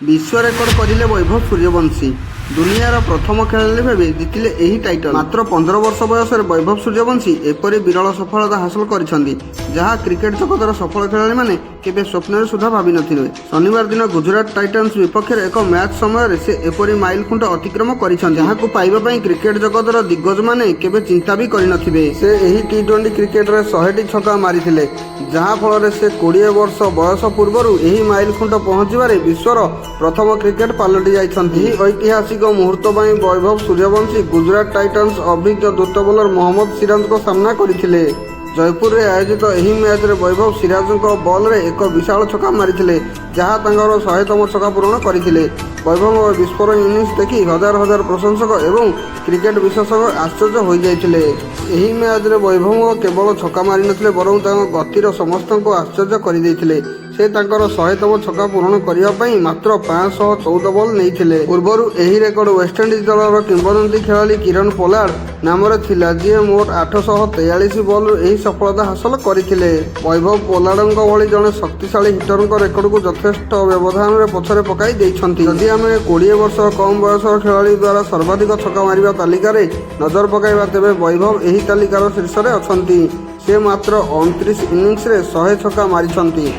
विश्व रेकर्ड करिले वैभव सूर्यवंशी दुनियार प्रथम खेलाड़ी भाव जितिले यही टाइटल। मात्र 15 वर्ष बयस वैभव सूर्यवंशी एपरी विरल सफलता हासिल करिसेंती जहाँ क्रिकेट जगतर सफल खेलाड़ी माने केबे स्वप्न सुधा भावी नथिले। शनिवार दिन गुजरात टाइटन्स विपक्ष एक मैच समय से एपरी माइल खुंट अतिक्रम करिसेंती जहां पाइबा पई क्रिकेट जगतर दिग्गज माने केबे चिंता भी करिनथिबे। से एही टी20 क्रिकेट रे 100टी छक्का मारिथिले जहाँ फल से 20 वर्ष बयस पूर्व यही माइल खुंट पहुंचबारे विश्वर प्रथम क्रिकेट पलटि जाइछंती। ऐतिहासिक मुहूर्त पर वैभव सूर्यवंशी गुजरात टाइटन्स अभिज्ञ द्रुत बोलर मोहम्मद सिराज को सामना करथिले। जयपुर में आयोजित यही मैच रे वैभव सिराज बॉल रे एक विशाल छक्का मारिथिले जहाँ तांकर 100तम छक्का पूरण करथिले। वैभव विस्फोरण इनिंग्स देखि हजार हजार प्रशंसक एवं क्रिकेट विशेषज्ञ आश्चर्य हो जाइथिले। एही मैच रे वैभव केवल छक्का मारि नथिले बरं तांकर गतिर समस्त को आश्चर्य कर देइथिले। से तांकर 100तम छक्का पूरण करिया पई मात्र 514 बॉल नैथिले। पूर्वरु एही रेकर्ड वेस्टइंडीज दलर किंवदंती खेलाड़ी किरण पोलार्ड नामरे थिला जे मोट 843 बॉल एही सफलता हासिल करथिले। वैभव पोलार्डଙ୍କ भଳି जने शक्तिशाली हिटरଙ୍କ रेकर्ड को यथेष्ट व्यवधान रे पछरे पकाई दैछंती। जदि आमे 20 वर्ष कम बयसर खेलाड़ी द्वारा सर्वाधिक छक्का मारिबा तालिका रे नजर पकाइबा तेबे वैभव एही तालिकार शीर्ष रे अछंती। से मात्र 29 इनिंग्स रे 100 छक्का मारिछंती।